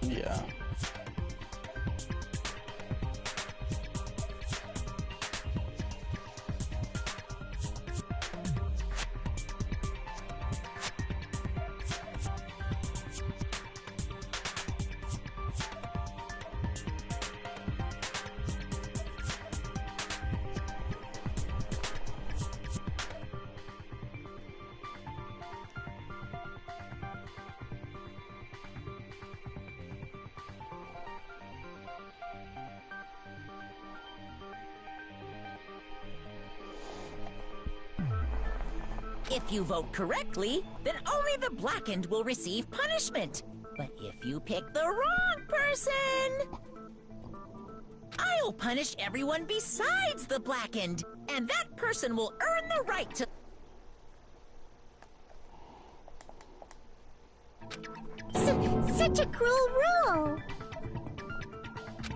Yeah. If you vote correctly, then only the blackened will receive punishment. But if you pick the wrong person, I'll punish everyone besides the blackened, and that person will earn the right to... Such a cruel rule!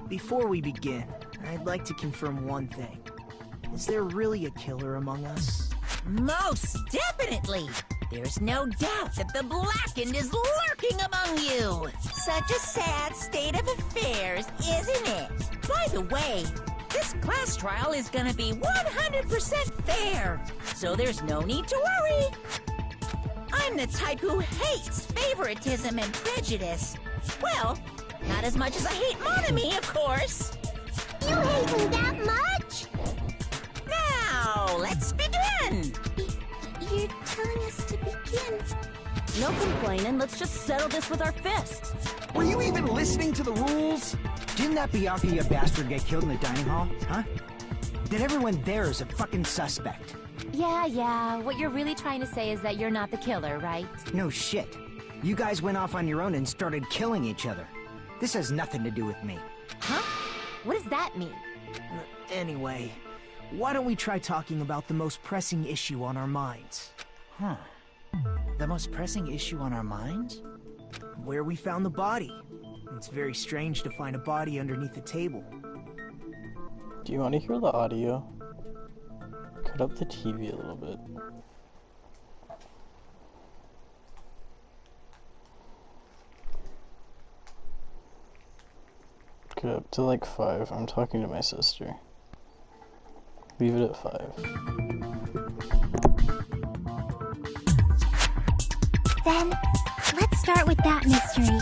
Before we begin, I'd like to confirm one thing. Is there really a killer among us? Most definitely! There's no doubt that the blackened is lurking among you! Such a sad state of affairs, isn't it? By the way, this class trial is gonna be 100% fair, so there's no need to worry. I'm the type who hates favoritism and prejudice. Well, not as much as I hate Monami, of course. You hate me that much? Now, let's begin! You're telling us to begin. No complaining, let's just settle this with our fists. Were you even listening to the rules? Didn't that Byakuya bastard get killed in the dining hall, huh? Then everyone there is a fucking suspect. Yeah, what you're really trying to say is that you're not the killer, right? No shit. You guys went off on your own and started killing each other. This has nothing to do with me. Huh? What does that mean? Anyway, why don't we try talking about the most pressing issue on our minds? Huh. The most pressing issue on our minds? Where we found the body. It's very strange to find a body underneath a table. Do you want to hear the audio? Cut up the TV a little bit. Cut up to like 5. I'm talking to my sister. Leave it at 5. Then, let's start with that mystery.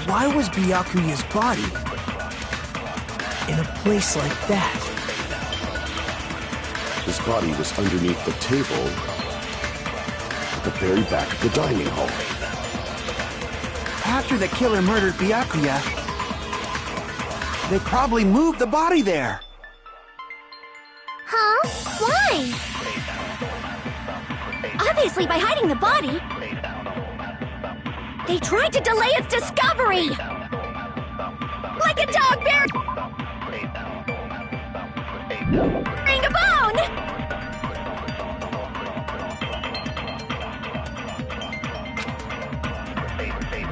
Why was Byakuya's body in a place like that? His body was underneath the table at the very back of the dining hall. After the killer murdered Byakuya, they probably moved the body there. Huh? Why? Obviously by hiding the body. They tried to delay its discovery! Like a dog burying a bone!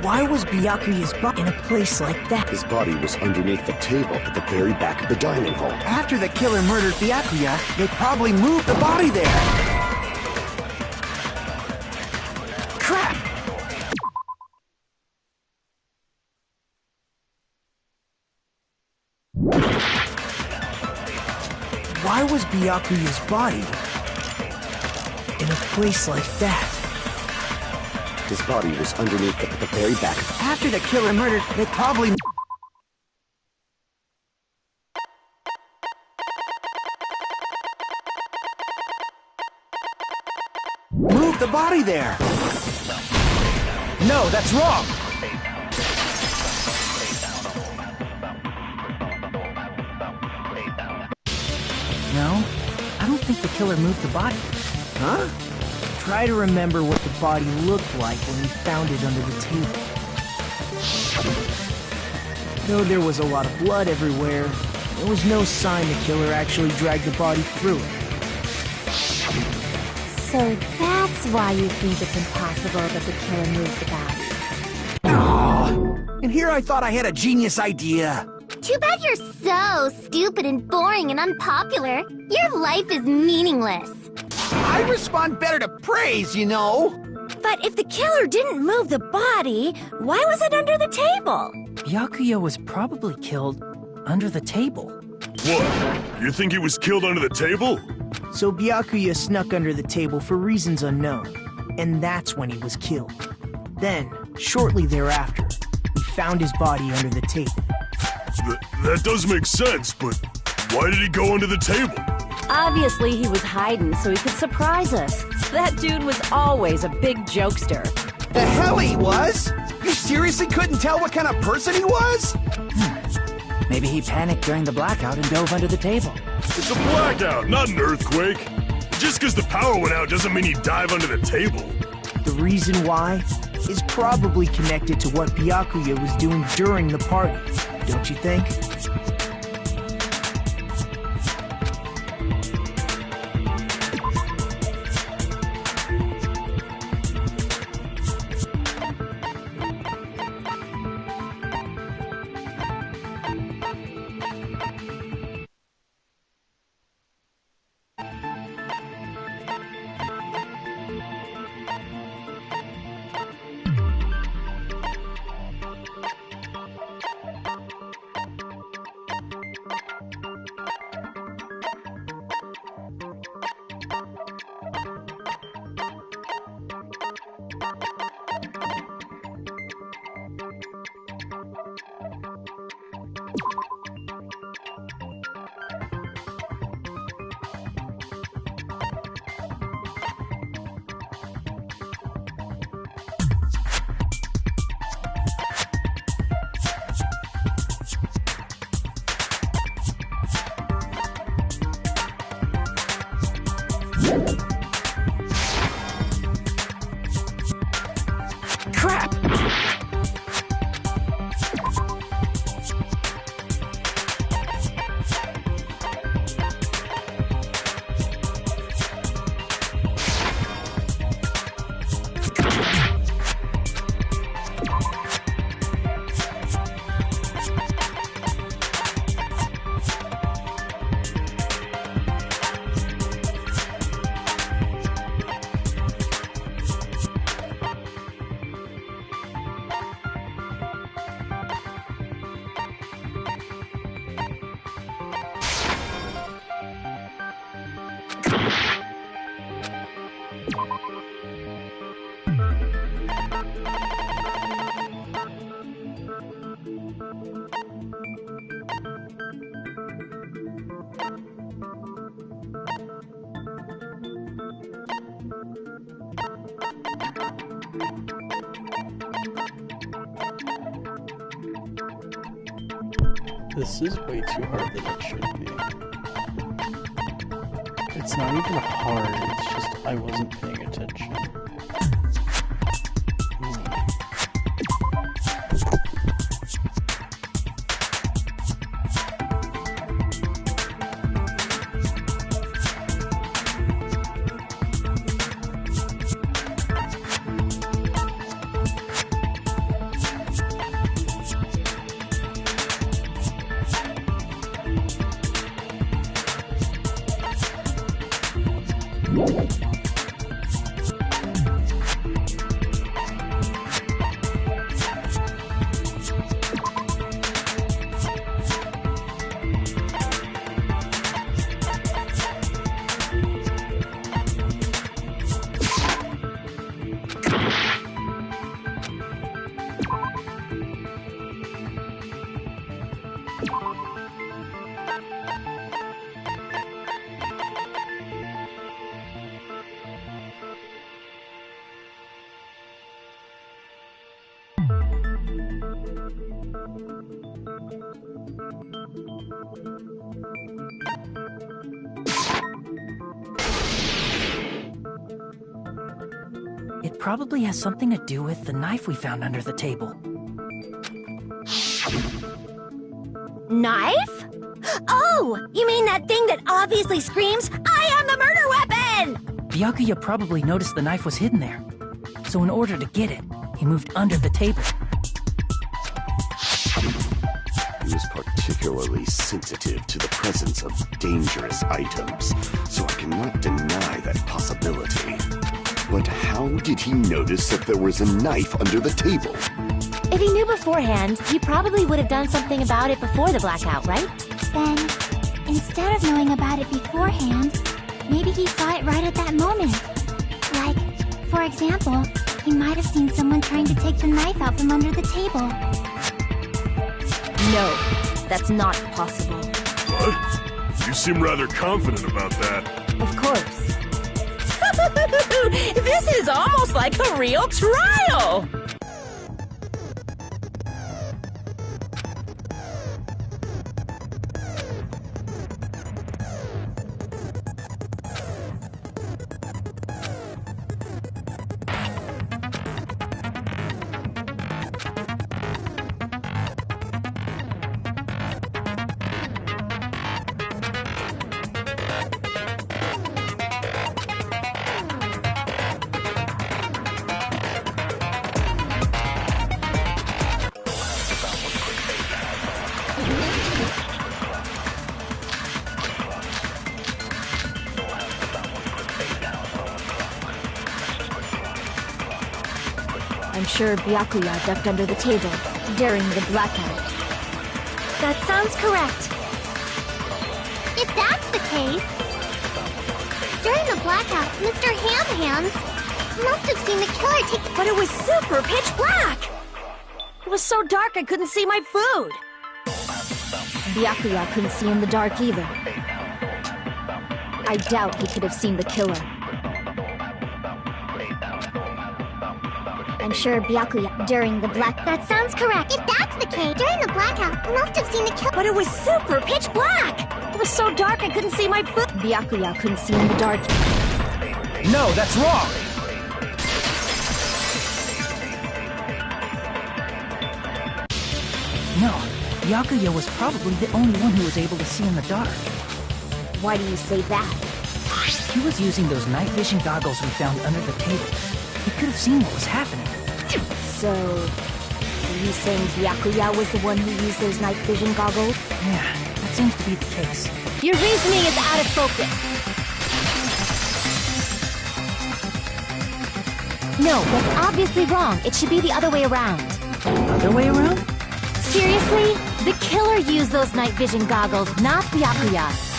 Why was Byakuya's body in a place like that? His body was underneath the table at the very back of the dining hall. After the killer murdered Byakuya, they probably moved the body there. Crap! why was Byakuya's body in a place like that? His body was underneath the very back. After the killer murdered, they probably... moved the body there! No, that's wrong! No, I don't think the killer moved the body. Huh? Try to remember what the body looked like when we found it under the table. Though there was a lot of blood everywhere, there was no sign the killer actually dragged the body through it. So that's why you think it's impossible that the killer moved the body. Aww. And here I thought I had a genius idea. Too bad you're so stupid and boring and unpopular. Your life is meaningless. I respond better to praise, you know. But if the killer didn't move the body, why was it under the table? Byakuya was probably killed under the table. What? You think he was killed under the table? So Byakuya snuck under the table for reasons unknown, and that's when he was killed. Then, shortly thereafter, we found his body under the table. That does make sense, but why did he go under the table? Obviously, he was hiding so he could surprise us. That dude was always a big jokester. The hell he was? You seriously couldn't tell what kind of person he was? Maybe he panicked during the blackout and dove under the table. It's a blackout, not an earthquake. Just because the power went out doesn't mean he'd dive under the table. The reason why is probably connected to what Byakuya was doing during the party, don't you think? Crap! This is way too hard than it should be. It's not even hard, it's just I wasn't paying attention. It probably has something to do with the knife we found under the table. Knife? Oh, you mean that thing that obviously screams, "I am the murder weapon!" Byakuya probably noticed the knife was hidden there. So in order to get it, he moved under the table. He was particularly sensitive to the presence of dangerous items, so I cannot deny that possibility. But how did he notice that there was a knife under the table? If he knew beforehand, he probably would have done something about it before the blackout, right? Then, instead of knowing about it beforehand, maybe he saw it right at that moment. Like, for example, he might have seen someone trying to take the knife out from under the table. No, that's not possible. What? You seem rather confident about that. Of course. This is almost like a real trial! I'm sure Byakuya ducked under the table during the blackout. That sounds correct. If that's the case, during the blackout, Mr. Ham-Hands must have seen the killer take... But it was super pitch black! It was so dark I couldn't see my food. Byakuya couldn't see in the dark either. I doubt he could have seen the killer. I'm sure Byakuya during the black... That sounds correct. If that's the case, during the blackout, must have seen the killer... But it was super pitch black! It was so dark I couldn't see my food. Byakuya couldn't see in the dark. No, that's wrong! No, Byakuya was probably the only one who was able to see in the dark. Why do you say that? He was using those night vision goggles we found under the table. He could have seen what was happening. So, are you saying Byakuya was the one who used those night vision goggles? Yeah, that seems to be the case. Your reasoning is out of focus. No, that's obviously wrong. It should be the other way around. Other way around? Seriously? The killer used those night vision goggles, not Byakuya.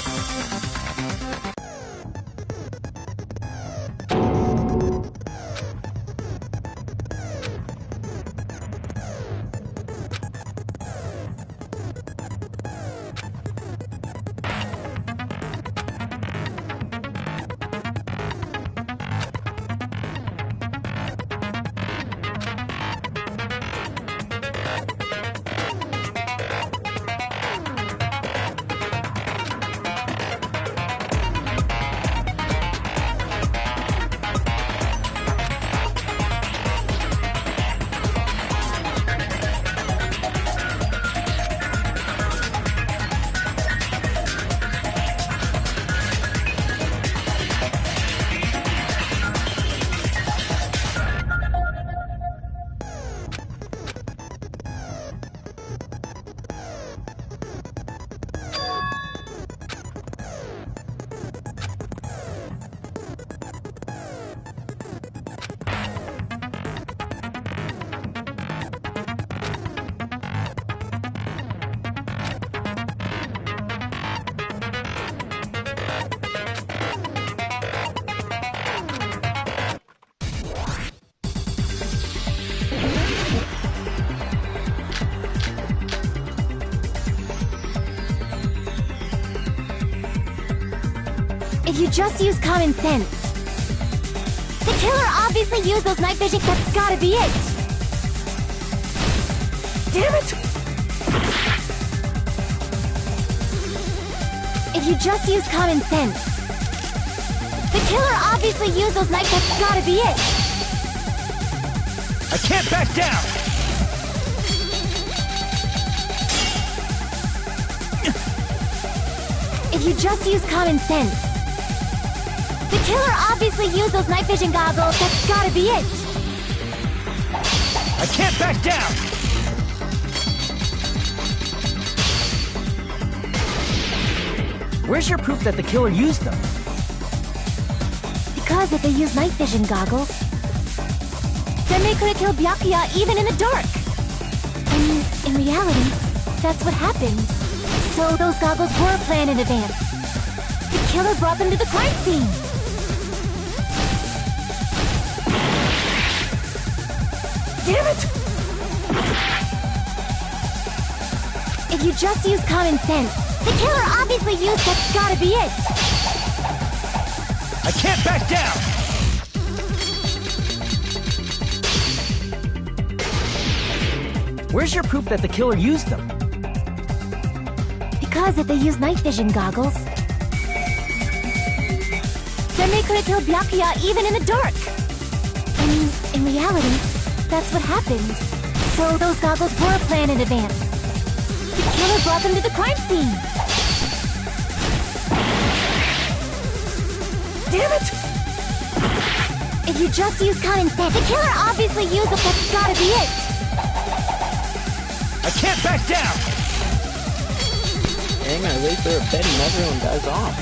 If you just use common sense. The killer obviously used those night vision. That's gotta be it. Damn it! If you just use common sense. The killer obviously used those knives. That's gotta be it. I can't back down! If you just use common sense. The killer obviously used those night vision goggles. That's gotta be it. I can't back down! Where's your proof that the killer used them? Because if they used night vision goggles, then they could have killed Byakuya even in the dark. I mean, in reality, that's what happened. So those goggles were planned in advance. The killer brought them to the crime scene. Damn it! If you just use common sense, the killer obviously used. That's gotta be it. I can't back down! Where's your proof that the killer used them? Because if they used night vision goggles, then they could have killed Byakuya even in the dark. I mean, in reality, that's what happened. So those goggles were planned in advance. The killer brought them to the crime scene. Damn it! If you just use common sense, the killer obviously used them. That's gotta be it. I can't back down! Dang, I laid there a bed and everyone dies off.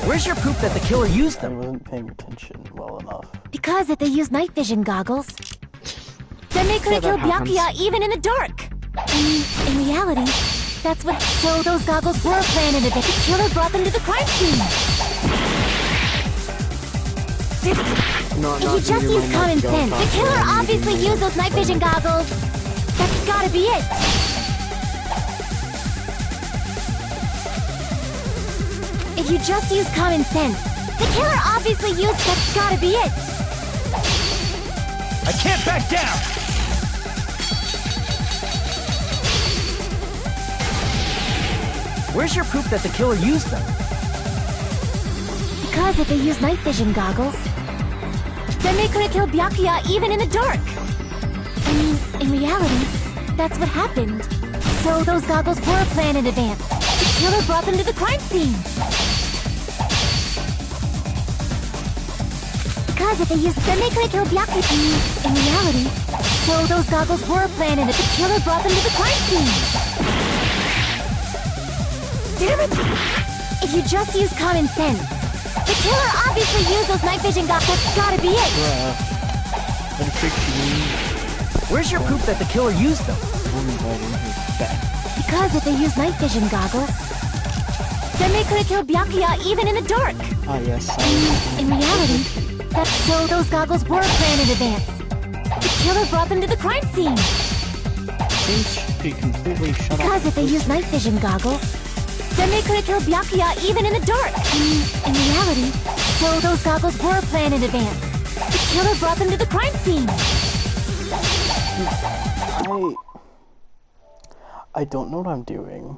Where's your proof that the killer used I them? wasn't paying attention well enough. Because if they used night vision goggles, then they could have killed Byakuya even in the dark. I mean, in reality, that's what. So those goggles were planned in advance. The killer brought them to the crime scene. If you just use common sense, the killer obviously used those night vision goggles. That's gotta be it. If you just use common sense, the killer obviously used. That's gotta be it. I can't back down! Where's your proof that the killer used them? Because if they used night vision goggles, then they could have killed Byakuya even in the dark. I mean, in reality, that's what happened. So those goggles were planned in advance. The killer brought them to the crime scene. Because if they used, then they could have killed Byakuya. I mean, in reality, so those goggles were planned in it. The killer brought them to the crime scene. Damn it! If you just use common sense, the killer obviously used those night vision goggles. That's gotta be it. Where's your proof that the killer used them? Because if they used night vision goggles, then they could have killed Byakuya even in the dark. Ah, yes. In reality, that's so those goggles were planned in advance. The killer brought them to the crime scene. Because if they used night vision goggles, then they could have killed Byakuya even in the dark. In reality, so those goggles were planned in advance. The killer brought them to the crime scene. I don't know what I'm doing.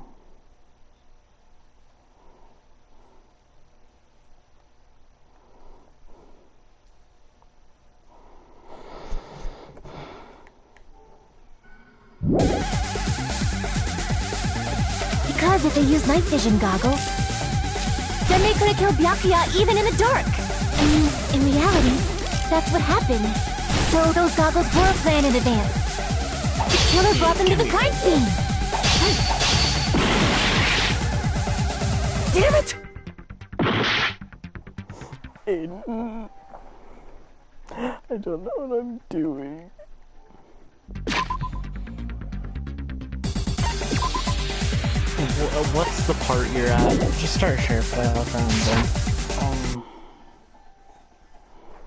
Because if they used night vision goggles, then they could have killed Byakuya even in the dark. In reality, that's what happened. So those goggles were planned in advance. The killer brought them to the crime scene. Damn it! Aiden. I don't know what I'm doing. What's the part you're at? Just start share file round then.